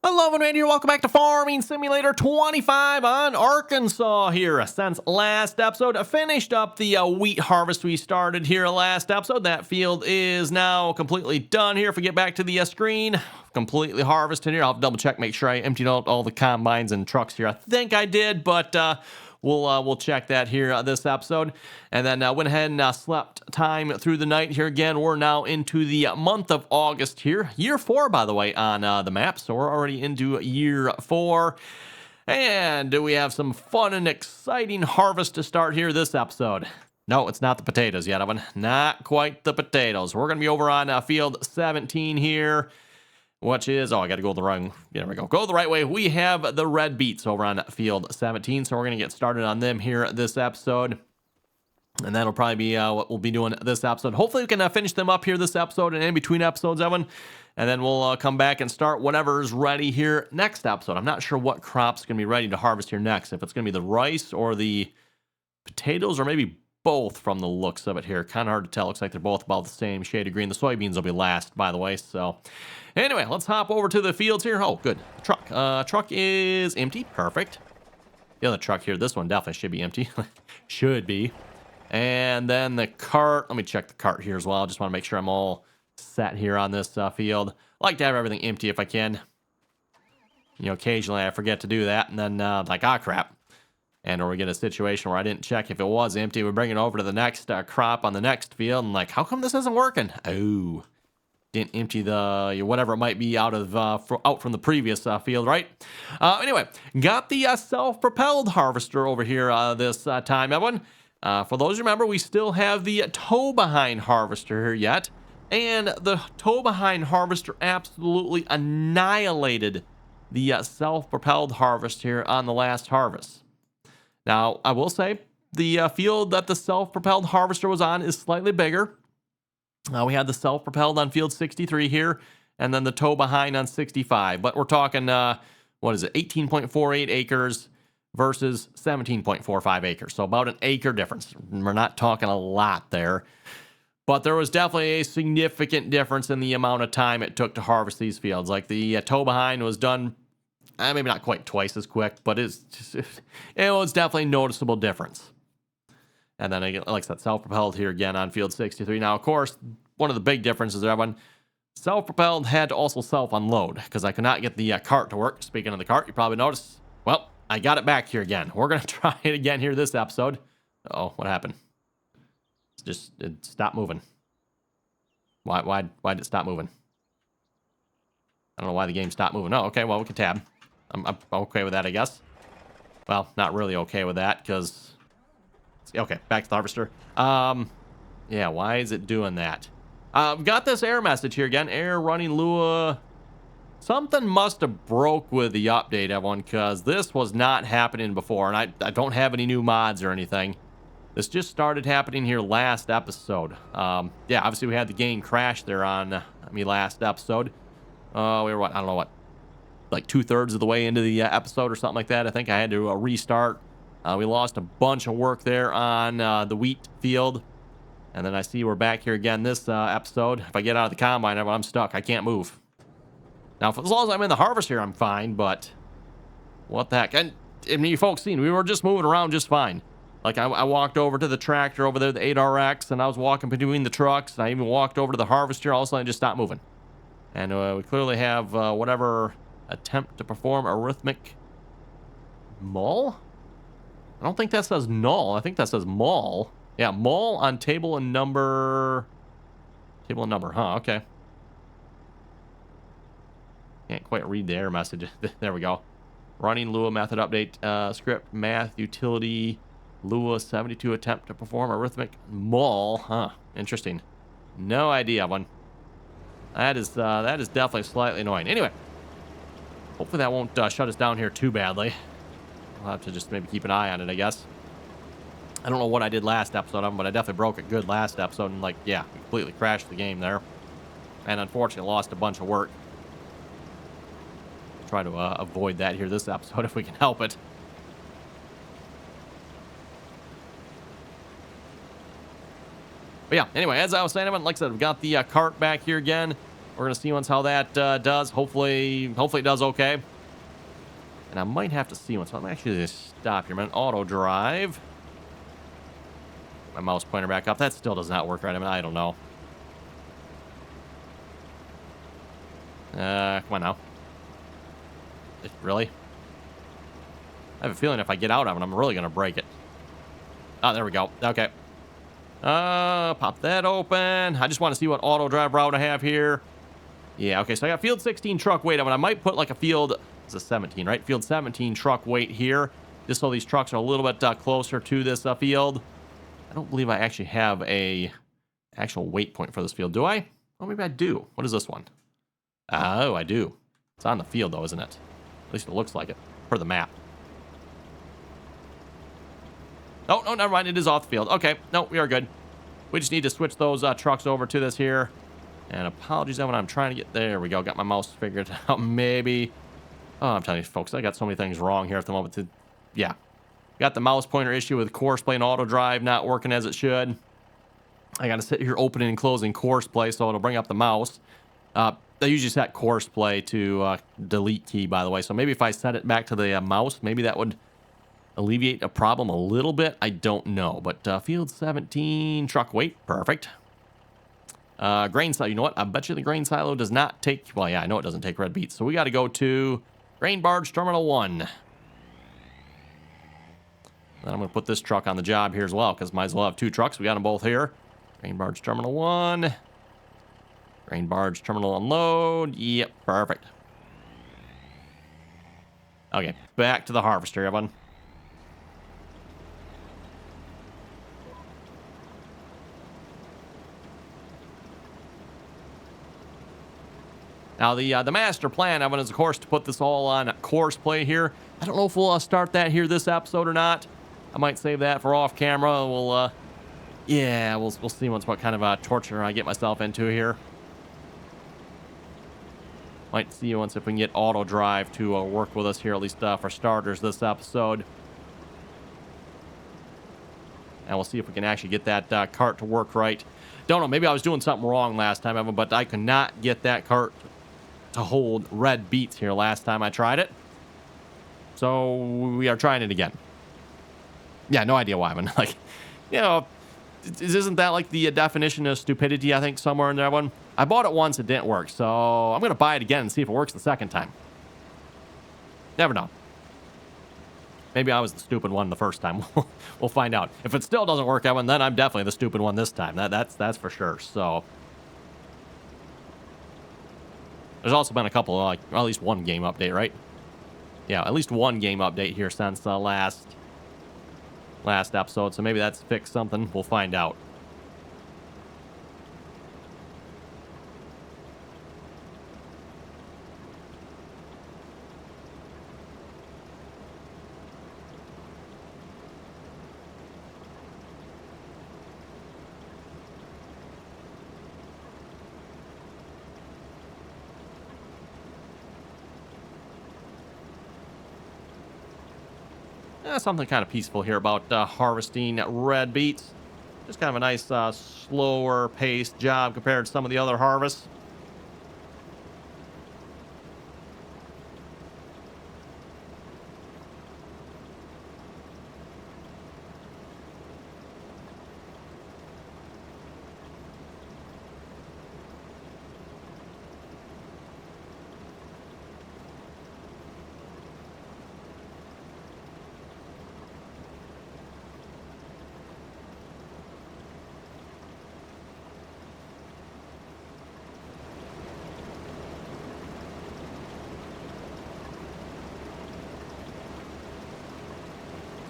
Hello, and here. Welcome back to Farming Simulator 25 on Arkansas here. Since last episode, finished up the wheat harvest we started here last episode. That field is now completely done here. If we get back to the screen, completely harvested here. I'll double check, make sure I emptied out all the combines and trucks here. I think I did, but we'll check that here this episode. And then went ahead and slept time through the night here again. We're now into the month of August here. Year 4, by the way, on the map. So we're already into year 4. And we have some fun and exciting harvest to start here this episode. No, it's not the potatoes yet, Evan. Not quite the potatoes. We're going to be over on field 17 here, which is, I got to go the wrong, there we go. Go the right way. We have the red beets over on field 17, so we're going to get started on them here this episode. And that'll probably be what we'll be doing this episode. Hopefully we can finish them up here this episode and in between episodes, Evan. And then we'll come back and start whatever's ready here next episode. I'm not sure what crop's going to be ready to harvest here next. If it's going to be the rice or the potatoes, or maybe both from the looks of it here. Kind of hard to tell. Looks like they're both about the same shade of green. The soybeans will be last, by the way. So anyway, let's hop over to the fields here. Oh, good. Truck. Truck is empty. Perfect. The other truck here, this one definitely should be empty. Should be. And then the cart. Let me check the cart here as well. I just want to make sure I'm all set here on this field. I like to have everything empty if I can. You know, occasionally I forget to do that. And then like, crap. And or we get a situation where I didn't check if it was empty. We bring it over to the next crop on the next field. And like, how come this isn't working? Oh, didn't empty the whatever it might be out from the previous field, right? Anyway, got the self-propelled harvester over here this time, everyone. For those who remember, we still have the tow-behind harvester here yet. And the tow-behind harvester absolutely annihilated the self-propelled harvest here on the last harvest. Now, I will say, the field that the self-propelled harvester was on is slightly bigger. We had the self-propelled on field 63 here, and then the tow-behind on 65. But we're talking, 18.48 acres versus 17.45 acres. So about an acre difference. We're not talking a lot there. But there was definitely a significant difference in the amount of time it took to harvest these fields. Like the tow-behind was done, maybe not quite twice as quick, but it was definitely a noticeable difference. And then, like I said, self-propelled here again on field 63. Now, of course, one of the big differences there, everyone, self-propelled had to also self-unload because I could not get the cart to work. Speaking of the cart, you probably noticed, well, I got it back here again. We're going to try it again here this episode. Oh, what happened? It stopped moving. Why did it stop moving? I don't know why the game stopped moving. Oh, okay, well, we can tab. I'm okay with that, I guess. Well, not really okay with that, because... Okay, back to the harvester. Yeah, why is it doing that? Got this error message here again. Error running Lua. Something must have broke with the update, everyone, because this was not happening before, and I don't have any new mods or anything. This just started happening here last episode. Yeah, obviously we had the game crash there on me last episode. We were, what, I don't know what, like 2/3 of the way into the episode or something like that. I think I had to restart. We lost a bunch of work there on the wheat field. And then I see we're back here again this episode. If I get out of the combine, I'm stuck. I can't move. Now, as long as I'm in the harvest here, I'm fine, but what the heck? And I mean, you folks seen, we were just moving around just fine. Like, I walked over to the tractor over there, the 8RX, and I was walking between the trucks, and I even walked over to the harvester. All of a sudden, it just stopped moving. And we clearly have whatever attempt to perform arithmetic mull? I don't think that says null. I think that says mull. Yeah, mull on table and number. Table and number, huh? Okay. Can't quite read the error message. There we go. Running Lua method update script math utility Lua 72 attempt to perform arithmetic mull. Huh. Interesting. No idea one. That is definitely slightly annoying. Anyway, hopefully that won't shut us down here too badly. I'll have to just maybe keep an eye on it, I guess. I don't know what I did last episode of them, but I definitely broke it good last episode and, like, yeah, completely crashed the game there. And unfortunately lost a bunch of work. Try to avoid that here this episode if we can help it. But yeah, anyway, as I was saying, like I said, we've got the cart back here again. we're gonna see once how that does. Hopefully it does okay. And I might have to see once. I'm actually just stop here. I'm gonna auto drive. My mouse pointer back up. That still does not work right. I mean, I don't know. Come on now. Really? I have a feeling if I get out of it, I'm really gonna break it. Oh, there we go. Okay. Pop that open. I just want to see what auto drive route I have here. Yeah, okay, so I got field 16 truck weight. I mean, I might put like a field, it's a 17, right? Field 17 truck weight here, just so these trucks are a little bit closer to this field. I don't believe I actually have a actual weight point for this field, do I? Oh, maybe I do. What is this one? Oh, I do. It's on the field, though, isn't it? At least it looks like it, per the map. Oh, no, never mind. It is off the field. Okay, no, we are good. We just need to switch those trucks over to this here. And apologies when I'm trying to get... There we go. Got my mouse figured out. Maybe... Oh, I'm telling you, folks, I got so many things wrong here at the moment. Yeah. Got the mouse pointer issue with course play and auto drive not working as it should. I got to sit here opening and closing course play, so it'll bring up the mouse. I usually set course play to delete key, by the way. So maybe if I set it back to the mouse, maybe that would alleviate a problem a little bit. I don't know. But field 17, truck weight, perfect. Grain silo, you know what? I bet you the grain silo does not take... Well, yeah, I know it doesn't take red beets. So we got to go to grain barge terminal 1. Then I'm going to put this truck on the job here as well, because might as well have two trucks. We got them both here. Grain barge terminal 1. Grain barge terminal unload. Yep, perfect. Okay, back to the harvester, everyone. Now, the master plan, Evan, is, of course, to put this all on course play here. I don't know if we'll start that here this episode or not. I might save that for off camera. We'll see once what kind of torture I get myself into here. Might see once if we can get auto drive to work with us here, at least for starters this episode. And we'll see if we can actually get that cart to work right. Don't know, maybe I was doing something wrong last time, Evan, but I could not get that cart to hold red beets here last time I tried it. So we are trying it again. Yeah, no idea why, man. Like, you know, isn't that like the definition of stupidity, I think, somewhere in there, one? I bought it once, it didn't work, so I'm going to buy it again and see if it works the second time. Never know. Maybe I was the stupid one the first time. We'll find out. If it still doesn't work, Evan, then I'm definitely the stupid one this time. That's for sure. So there's also been a couple, like, well, at least one game update, right? Yeah, at least one game update here since the last episode, so maybe that's fixed something. We'll find out. Something kind of peaceful here about harvesting red beets. Just kind of a nice, slower paced job compared to some of the other harvests.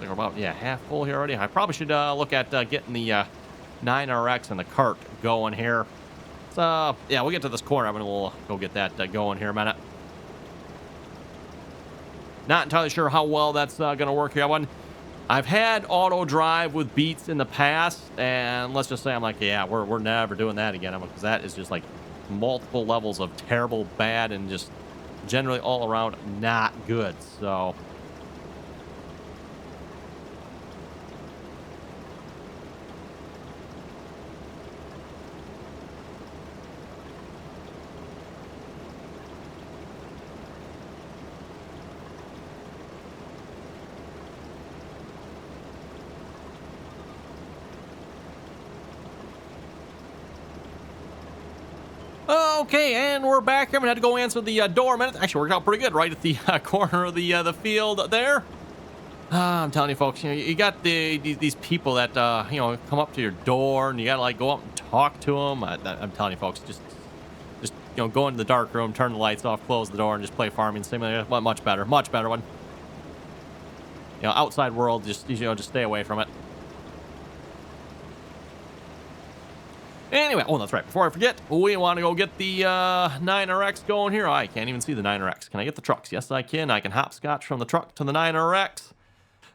We're about, yeah, half full here already. I probably should look at getting the 9RX and the cart going here. So, yeah, we'll get to this corner and we'll go get that going here in a minute. Not entirely sure how well that's going to work here. I've had auto drive with beets in the past, and let's just say I'm like, yeah, we're never doing that again. Because that is just like multiple levels of terrible, bad, and just generally all around not good. So Okay, and we're back here. I'm gonna have to go answer the door a minute. Actually worked out pretty good right at the corner of the field there. I'm telling you folks, you got these people that come up to your door and you gotta like go up and talk to them. I'm telling you folks, just go into the dark room, turn the lights off, close the door, and just play Farming Simulator. Much better one. Outside world, just stay away from it. Anyway, that's right. Before I forget, we want to go get the 9RX going here. I can't even see the 9RX. Can I get the trucks? Yes, I can. I can hopscotch from the truck to the 9RX.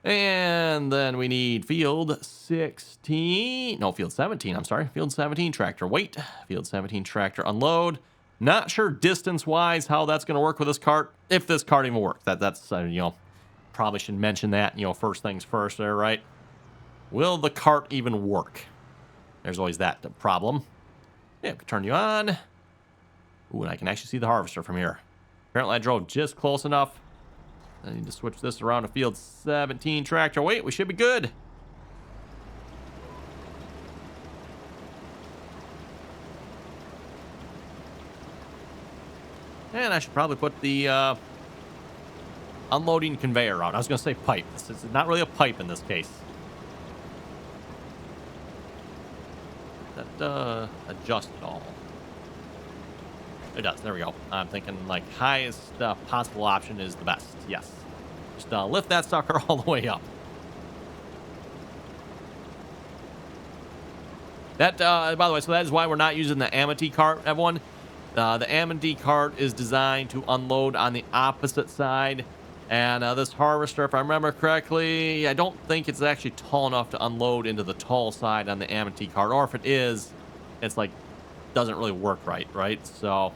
And then we need field 17. I'm sorry. Field 17 tractor weight. Field 17 tractor unload. Not sure distance-wise how that's going to work with this cart. If this cart even works. That's probably should mention that, first things first there, right? Will the cart even work? There's always that problem. Yeah, we can turn you on. Ooh, and I can actually see the harvester from here. Apparently I drove just close enough. I need to switch this around to field 17 tractor. Wait, we should be good. And I should probably put the unloading conveyor out. I was going to say pipe. This is not really a pipe in this case. That adjust it all. It does. There we go. I'm thinking like highest possible option is the best. Yes. Just lift that sucker all the way up. That, by the way, so that is why we're not using the Amity cart, everyone. The Amity cart is designed to unload on the opposite side. And this harvester, if I remember correctly, I don't think it's actually tall enough to unload into the tall side on the Amity cart. Or if it is, it's like, doesn't really work right? So,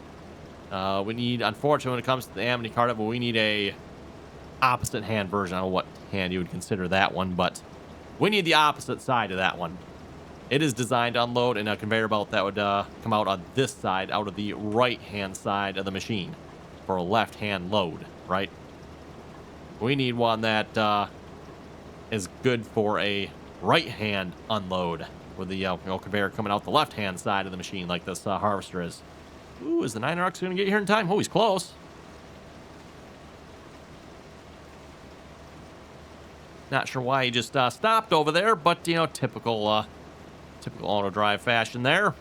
we need, unfortunately, when it comes to the Amity cart, we need a opposite hand version. I don't know what hand you would consider that one, but we need the opposite side of that one. It is designed to unload in a conveyor belt that would come out on this side, out of the right-hand side of the machine for a left-hand load, right? We need one that is good for a right-hand unload with the conveyor coming out the left-hand side of the machine like this harvester is. Ooh, is the 9RX going to get here in time? Oh, he's close. Not sure why he just stopped over there, but, typical auto drive fashion there.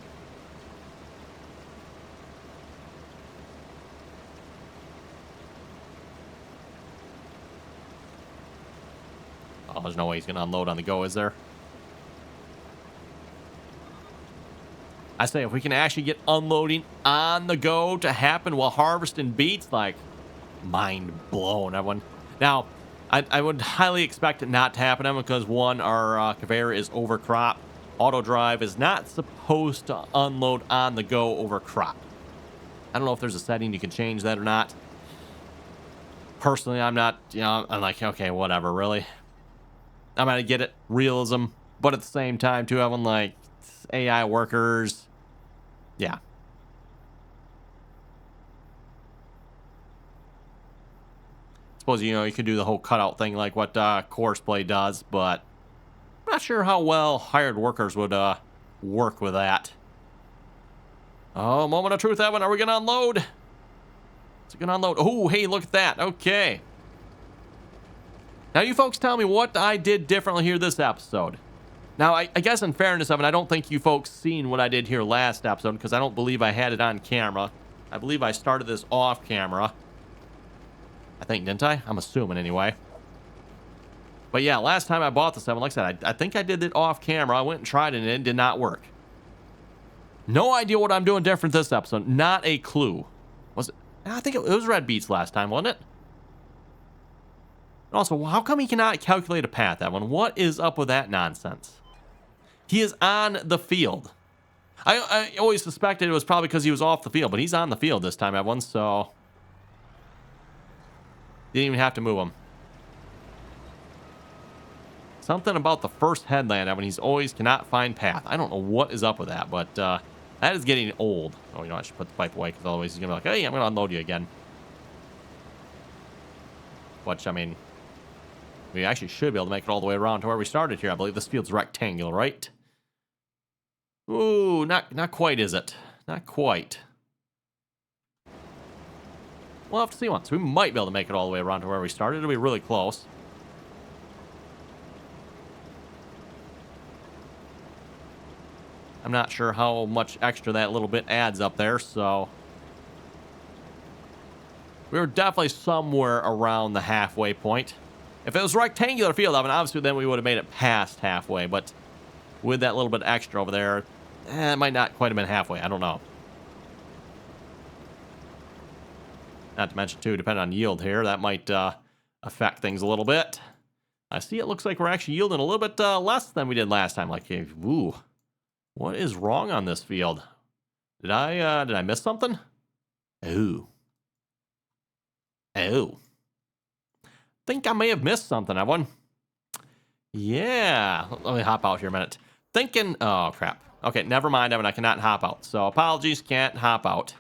Oh, there's no way he's going to unload on the go, is there? I say, if we can actually get unloading on the go to happen while harvesting beets, like, mind blown, everyone. Now, I would highly expect it not to happen, everyone, because one, our conveyor is over crop. Auto drive is not supposed to unload on the go over crop. I don't know if there's a setting you can change that or not. Personally, I'm not, I'm like, okay, whatever, really. I'm gonna get it, realism, but at the same time, too, having like AI workers, yeah. Suppose you could do the whole cutout thing like what Courseplay does, but I'm not sure how well hired workers would work with that. Oh, moment of truth, Evan. Are we gonna unload? Is it gonna unload? Oh, hey, look at that. Okay. Now, you folks tell me what I did differently here this episode. Now, I guess in fairness, Evan, I don't think you folks seen what I did here last episode because I don't believe I had it on camera. I believe I started this off camera. I think, didn't I? I'm assuming anyway. But yeah, last time I bought this, Evan, like I said, I think I did it off camera. I went and tried it and it did not work. No idea what I'm doing different this episode. Not a clue. Was it? I think it was red beets last time, wasn't it? Also, how come he cannot calculate a path, Evan? What is up with that nonsense? He is on the field. I always suspected it was probably because he was off the field, but he's on the field this time, Evan, so didn't even have to move him. Something about the first headland, Evan, he's always cannot find path. I don't know what is up with that, but that is getting old. Oh, I should put the pipe away because otherwise he's going to be like, hey, I'm going to unload you again. Which, I mean, we actually should be able to make it all the way around to where we started here. I believe this field's rectangular, right? Ooh, not quite, is it? Not quite. We'll have to see once. We might be able to make it all the way around to where we started. It'll be really close. I'm not sure how much extra that little bit adds up there, so we were definitely somewhere around the halfway point. If it was a rectangular field, I mean, obviously then we would have made it past halfway, but with that little bit extra over there, it might not quite have been halfway. I don't know. Not to mention, too, depending on yield here, that might affect things a little bit. I see it looks like we're actually yielding a little bit less than we did last time. Like, ooh, what is wrong on this field? Did I miss something? Oh. Think I may have missed something, everyone. Yeah. Let me hop out here a minute. Thinking, oh, crap. Okay, never mind, Evan. I cannot hop out. So apologies, can't hop out.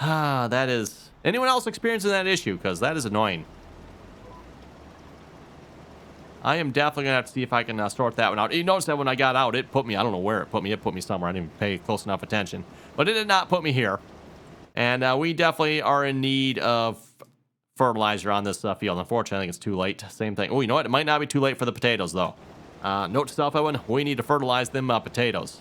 That is... Anyone else experiencing that issue? Because that is annoying. I am definitely going to have to see if I can sort that one out. You notice that when I got out, it put me... I don't know where it put me. It put me somewhere. I didn't even pay close enough attention. But it did not put me here. And we definitely are in need of fertilizer on this field. Unfortunately, I think it's too late. Same thing. Oh, you know what? It might not be too late for the potatoes, though. Note to self, Owen, we need to fertilize them potatoes.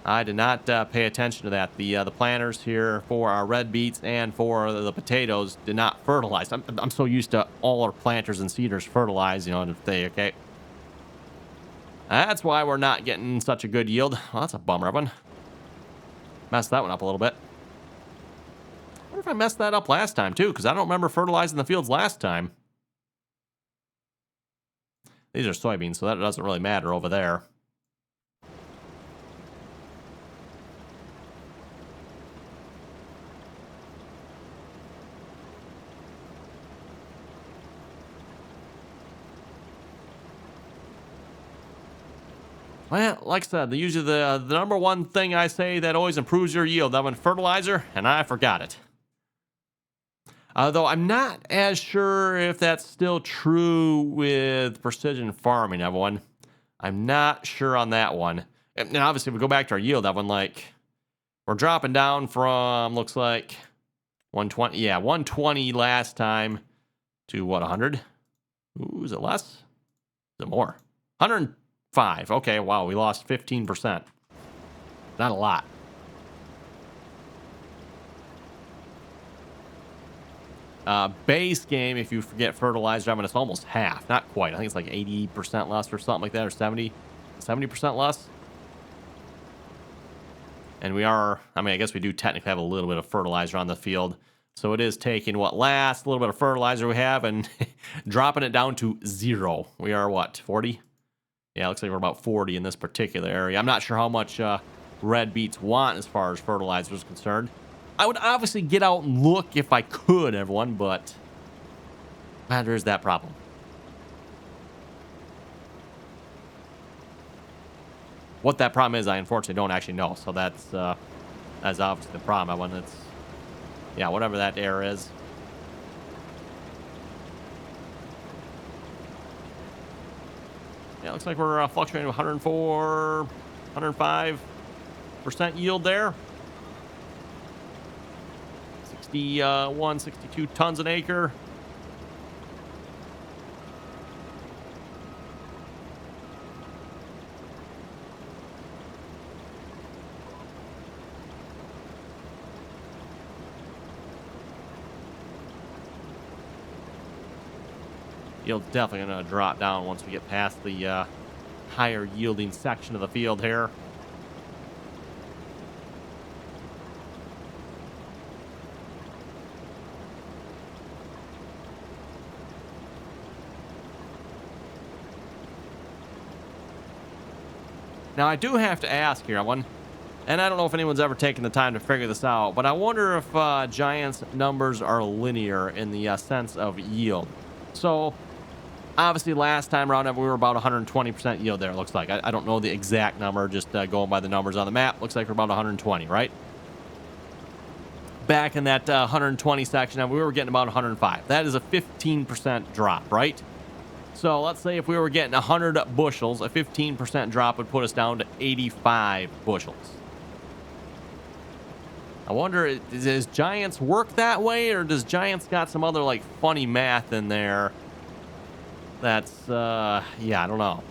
I did not pay attention to that. The planters here for our red beets and for the potatoes did not fertilize. I'm so used to all our planters and seeders fertilize, you know, if they, okay. That's why we're not getting such a good yield. Well, that's a bummer, everyone. Messed that one up a little bit. I wonder if I messed that up last time, too, because I don't remember fertilizing the fields last time. These are soybeans, so that doesn't really matter over there. Well, like I said, usually the number one thing I say that always improves your yield, I'm on fertilizer, and I forgot it. Though I'm not as sure if that's still true with precision farming, everyone. I'm not sure on that one. And obviously, if we go back to our yield, everyone, like, we're dropping down from, looks like, 120. Yeah, 120 last time to, what, 100? Ooh, is it less? Is it more? 105. Okay, wow, we lost 15%. Not a lot. Base game, if you forget fertilizer, I mean, it's almost half. Not quite. I think it's like 80% less or something like that, or 70% less. And we are, I mean, I guess we do technically have a little bit of fertilizer on the field. So it is taking what last little bit of fertilizer we have and dropping it down to 0. We are what, 40? Yeah, it looks like we're about 40 in this particular area. I'm not sure how much red beets want as far as fertilizer is concerned. I would obviously get out and look if I could, everyone, but there is that problem. What that problem is, I unfortunately don't actually know. So that's obviously the problem. I want it's, yeah, whatever that error is. Yeah, it looks like we're fluctuating 104, 105% yield there. 61, 62 tons an acre. Yield's definitely going to drop down once we get past the higher yielding section of the field here. Now, I do have to ask here, and I don't know if anyone's ever taken the time to figure this out, but I wonder if Giants' numbers are linear in the sense of yield. So, obviously, last time around, we were about 120% yield there, it looks like. I don't know the exact number, just going by the numbers on the map. Looks like we're about 120, right? Back in that 120 section, we were getting about 105. That is a 15% drop, right? So let's say if we were getting 100 bushels, a 15% drop would put us down to 85 bushels. I wonder, does Giants work that way, or does Giants got some other, like, funny math in there? That's, yeah, I don't know.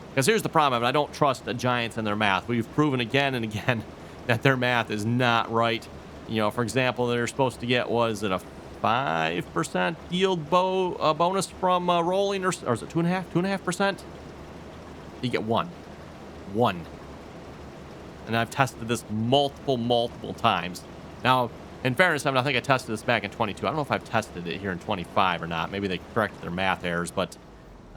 Because here's the problem. I don't trust the Giants and their math. We've proven again and again that their math is not right. You know, for example, they're supposed to get, was it a 5% yield bonus from rolling, or is it 2.5%? 2.5%? You get one. And I've tested this multiple times. Now, in fairness, I think I tested this back in 22. I don't know if I've tested it here in 25 or not. Maybe they corrected their math errors, but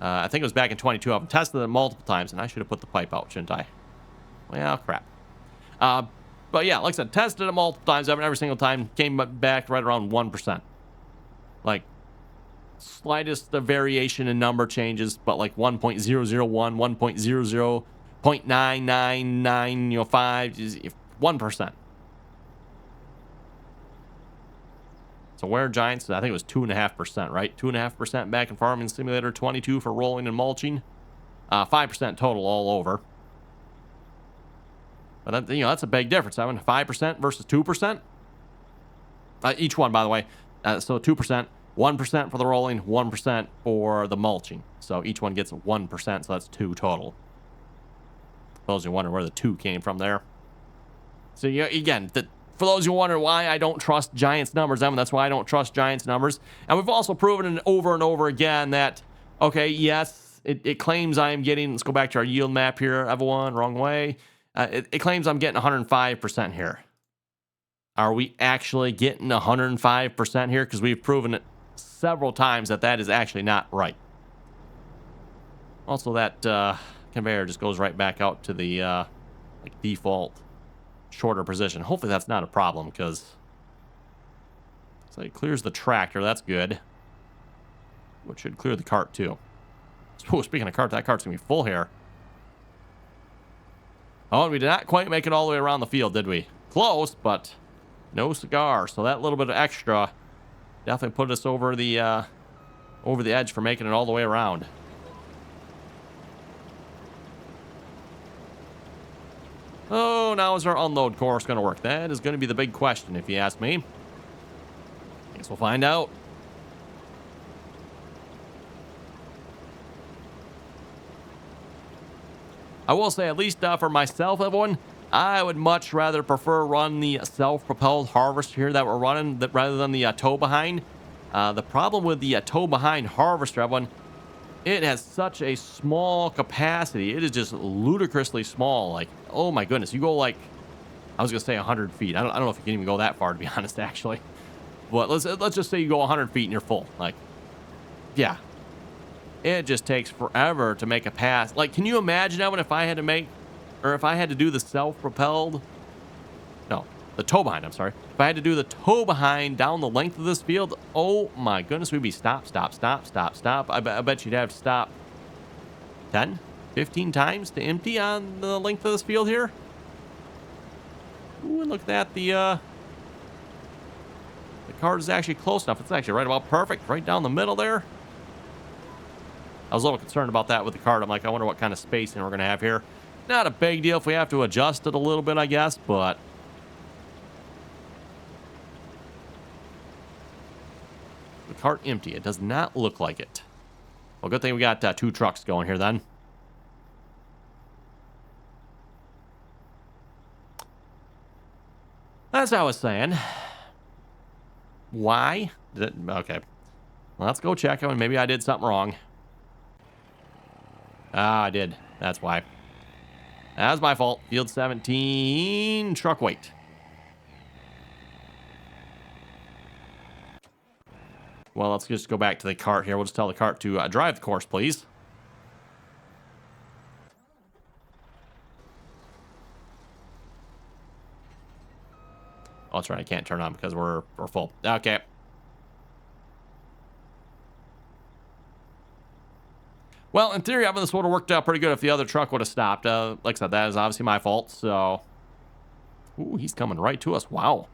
I think it was back in 22. I've tested it multiple times, and I should have put the pipe out, shouldn't I? Well, crap. But yeah, like I said, tested it multiple times. Every single time came back right around 1%. Like, slightest variation in number changes, but like 1.001, 1.00, 0.9995 is 1%. So where Giants, I think it was 2.5%, right? 2.5% back in Farming Simulator 22 for rolling and mulching. 5% total all over. But that, that's a big difference. I mean, 5% versus 2%. Each one, by the way. So 2%, 1% for the rolling, 1% for the mulching. So each one gets 1%, so that's 2 total. For those who wonder where the 2 came from there. So again, for those who wonder why I don't trust Giants numbers, that's why I don't trust Giants numbers. And we've also proven it over and over again that, okay, yes, it claims I am getting, let's go back to our yield map here, everyone, wrong way. It claims I'm getting 105% here. Are we actually getting 105% here? Because we've proven it several times that is actually not right. Also, that conveyor just goes right back out to the like default shorter position. Hopefully that's not a problem, because so it clears the tractor. That's good. Which should clear the cart too. So speaking of cart, that cart's gonna be full here. Oh, and we did not quite make it all the way around the field, did we? Close, but no cigar. So that little bit of extra definitely put us over the edge for making it all the way around. Oh, now is our unload course going to work? That is going to be the big question, if you ask me. Guess we'll find out. I will say, at least for myself, everyone, I would much rather prefer run the self-propelled harvester here that we're running rather than the tow-behind. The problem with the tow-behind harvester, everyone, it has such a small capacity. It is just ludicrously small. Like, oh my goodness, you go like, I was gonna say 100 feet. I don't know if you can even go that far, to be honest, actually. But let's just say you go 100 feet and you're full. Like, yeah, it just takes forever to make a pass. Like, can you imagine, Evan, if I had to do the self-propelled, no, the tow behind, I'm sorry. If I had to do the tow behind down the length of this field, oh my goodness, we'd be stop. I bet you'd have to stop 10, 15 times to empty on the length of this field here. Ooh, and look at that. The cart is actually close enough. It's actually right about perfect, right down the middle there. I was a little concerned about that with the cart. I'm like, I wonder what kind of spacing we're going to have here. Not a big deal if we have to adjust it a little bit, I guess, but the cart empty. It does not look like it. Well, good thing we got 2 trucks going here then. As I was saying, why? Okay. Well, let's go check. Maybe I did something wrong. Ah, I did. That's why. That was my fault. Field 17, truck weight. Well, let's just go back to the cart here. We'll just tell the cart to drive the course, please. Oh, that's right. I can't turn on because we're full. Okay. Well, in theory, this would have worked out pretty good if the other truck would have stopped. Like I said, that is obviously my fault. So, ooh, he's coming right to us. Wow.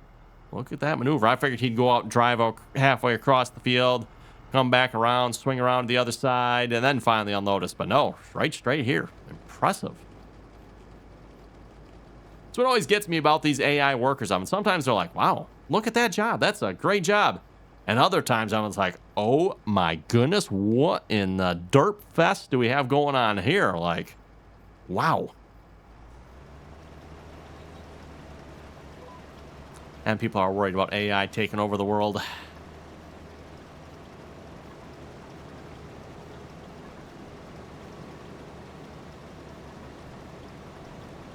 Look at that maneuver. I figured he'd go out and drive halfway across the field, come back around, swing around to the other side, and then finally unload us. But no, right straight here. Impressive. That's what always gets me about these AI workers. I mean, sometimes they're like, wow, look at that job. That's a great job. And other times I was like, oh my goodness, what in the derp fest do we have going on here? Like, wow. And people are worried about AI taking over the world.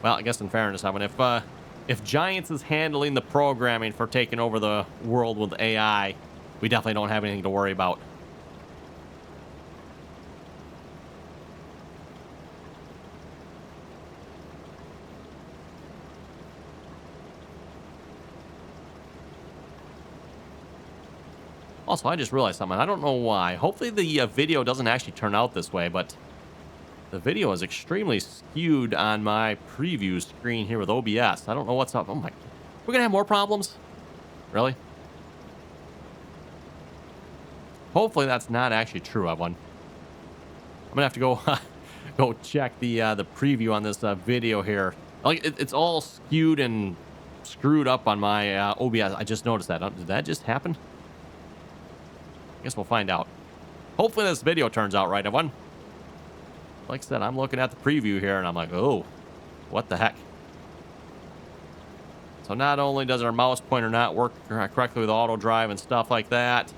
Well, I guess in fairness, I mean, if Giants is handling the programming for taking over the world with AI, we definitely don't have anything to worry about. Also, I just realized something. I don't know why. Hopefully the video doesn't actually turn out this way, but the video is extremely skewed on my preview screen here with OBS. I don't know what's up. Oh my, we're gonna have more problems? Really? Hopefully that's not actually true, everyone. I'm gonna have to go go check the preview on this video here. Like it's all skewed and screwed up on my OBS. I just noticed that. Did that just happen? I guess we'll find out. Hopefully this video turns out right, everyone. Like I said, I'm looking at the preview here, and I'm like, oh, what the heck? So not only does our mouse pointer not work correctly with auto drive and stuff like that,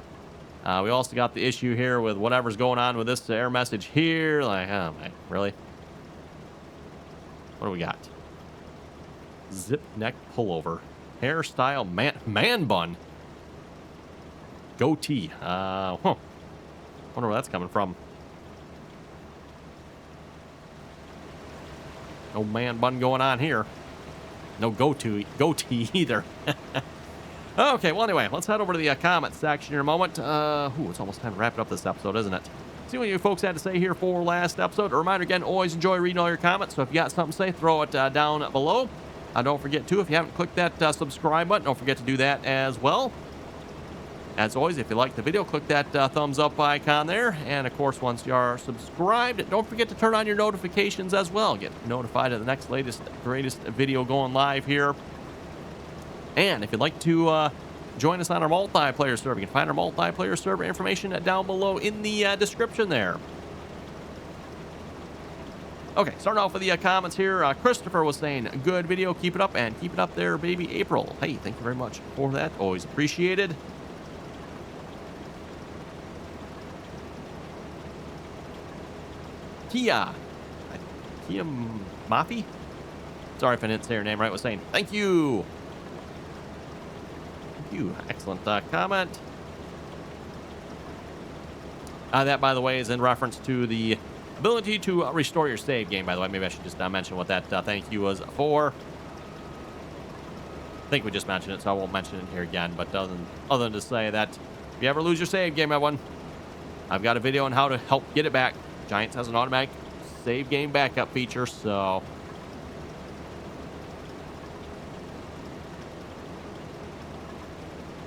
we also got the issue here with whatever's going on with this error message here. Like, oh my, really? What do we got? Zip neck pullover. Hairstyle man bun. Goatee. Wonder where that's coming from. No man bun going on here. No goatee either. Okay, well, anyway, let's head over to the comment section in a moment. It's almost time to wrap up this episode, isn't it? See what you folks had to say here for last episode. A reminder again, always enjoy reading all your comments. So if you got something to say, throw it down below. Don't forget to, if you haven't clicked that subscribe button, don't forget to do that as well. As always, if you like the video, click that thumbs up icon there. And of course, once you are subscribed, don't forget to turn on your notifications as well. Get notified of the next latest, greatest video going live here. And if you'd like to join us on our multiplayer server, you can find our multiplayer server information down below in the description there. Okay, starting off with the comments here. Christopher was saying, good video, keep it up, and keep it up there, baby April. Hey, thank you very much for that. Always appreciated. Kia Mafi? Sorry if I didn't say her name right. Was saying, thank you. Thank you. Excellent comment. That, by the way, is in reference to the ability to restore your save game, by the way. Maybe I should just mention what that thank you was for. I think we just mentioned it, so I won't mention it here again. But other than to say that if you ever lose your save game, everyone, I've got a video on how to help get it back. Giants has an automatic save game backup feature, so...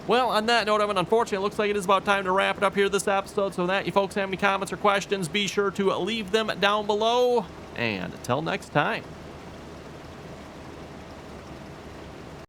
Well, on that note, unfortunately, it looks like it is about time to wrap it up here this episode. So that you folks have any comments or questions, be sure to leave them down below. And until next time.